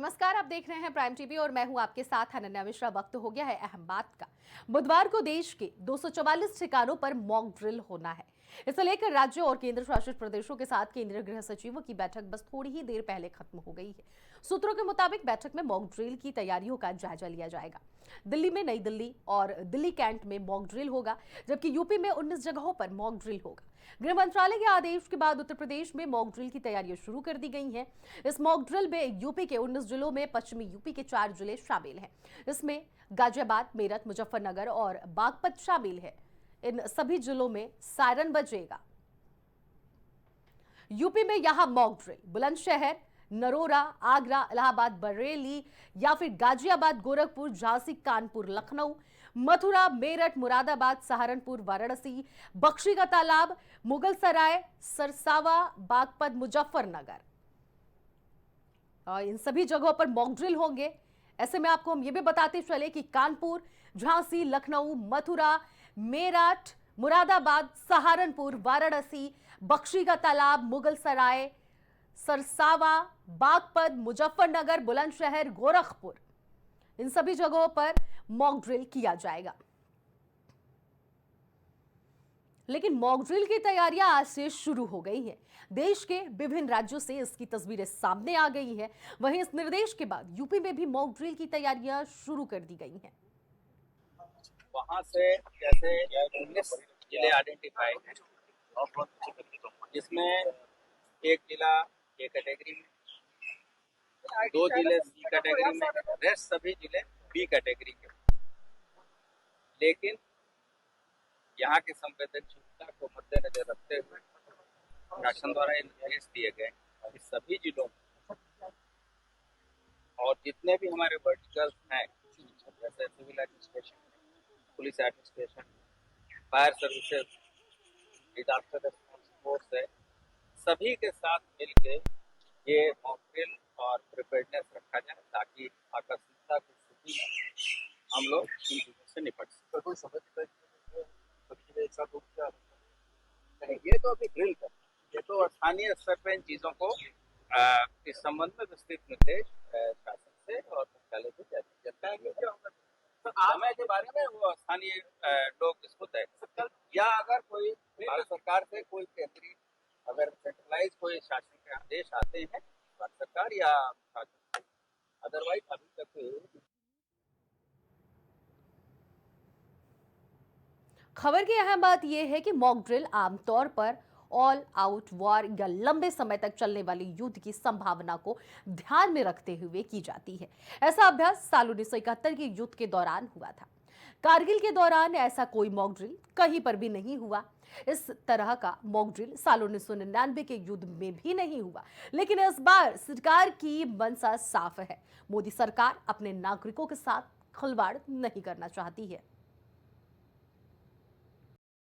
नमस्कार, आप देख रहे हैं प्राइम टीवी और मैं हूं आपके साथ अनन्या मिश्रा। वक्त हो गया है अहम बात का। बुधवार को देश के 244 ठिकानों पर मॉक ड्रिल होना है। इसे लेकर राज्यों और केंद्र शासित प्रदेशों के साथ केंद्रीय गृह सचिवों की बैठक बस थोड़ी ही देर पहले खत्म हो गई है। सूत्रों के मुताबिक बैठक में मॉक ड्रिल की तैयारियों का जायजा लिया जाएगा। दिल्ली में नई दिल्ली और दिल्ली कैंट में मॉक ड्रिल होगा, जबकि यूपी में 19 जगहों पर मॉक ड्रिल होगा। गृह मंत्रालय के आदेश के बाद उत्तर प्रदेश में मॉक ड्रिल की तैयारियां शुरू कर दी गई हैं। इस मॉक ड्रिल में यूपी के 19 जिलों में पश्चिमी यूपी के 4 जिले शामिल हैं। इसमें गाजियाबाद, मेरठ, मुजफ्फरनगर और बागपत शामिल है। इन सभी जिलों में सायरन बजेगा। यूपी में यहां मॉक ड्रिल बुलंदशहर, नरोरा, आगरा, इलाहाबाद, बरेली या फिर गाजियाबाद, गोरखपुर, झांसी, कानपुर, लखनऊ, मथुरा, मेरठ, मुरादाबाद, सहारनपुर, वाराणसी, बख्शी का तालाब, मुगलसराय, सरसावा, बागपत, मुजफ्फरनगर, इन सभी जगहों पर मॉक ड्रिल होंगे। ऐसे में आपको हम ये भी बताते चले कि कानपुर, झांसी, लखनऊ, मथुरा, मेरठ, मुरादाबाद, सहारनपुर, वाराणसी, बख्शी का तालाब, मुगलसराय, सरसावा, बागपत, मुजफ्फरनगर, बुलंदशहर, गोरखपुर, इन सभी जगहों पर मॉक ड्रिल किया जाएगा। लेकिन मॉक ड्रिल की तैयारियां आज से शुरू हो गई हैं। देश के विभिन्न राज्यों से इसकी तस्वीरें सामने आ गई हैं। वहीं इस निर्देश के बाद यूपी में भी मॉक ड्रिल की तैयारियां शुरू कर दी गई हैं। वहां से जैसे 19 जिले आइडेंटिफाई हैं, जिसमें एक जिला ए कैटेगरी में, 2 जिले सी कैटेगरी में, रेस्ट सभी जिले बी कैटेगरी के। लेकिन यहाँ की संवेदनशीलता को मद्देनजर रखते हुए शासन द्वारा ये निर्देश दिए गए कि सभी जिलों में और जितने भी हमारे वर्टिकल्स हैं, जैसे civil administration, police administration, fire services, disaster response force है, सभी के साथ मिलकर ये मॉक ड्रिल और प्रिपेयर्डनेस रखा जाए ताकि आकस्मिकता की स्थिति में हम लोग इन चीजों से निपट सकें। कोई समझता है एक साथ नहीं, ये तो अभी ड्रिल कर, ये तो स्थानीय स्तर पर इन चीजों को इस संबंध में विस्तृत निर्देश शासन से और मुख्यालय से जारी करता है। तो समय के बारे में वो स्थानीय लोग इसको तय कर सकते हैं, या अगर कोई भारत सरकार से कोई केंद्रीय अगर सेंट्रलाइज कोई शासन के आदेश आते हैं भारत सरकार या शासन, अदरवाइज अभी तक खबर की अहम बात यह है कि मॉक ड्रिल आमतौर पर ऑल आउट वॉर या लंबे समय तक चलने वाले युद्ध की संभावना को ध्यान में रखते हुए की जाती है। ऐसा अभ्यास साल 1971 के युद्ध के दौरान हुआ था। कारगिल के दौरान ऐसा कोई मॉक ड्रिल कहीं पर भी नहीं हुआ। इस तरह का मॉक ड्रिल साल 1999 के युद्ध में भी नहीं हुआ। लेकिन इस बार सरकार की मंशा साफ है। मोदी सरकार अपने नागरिकों के साथ खिलवाड़ नहीं करना चाहती है।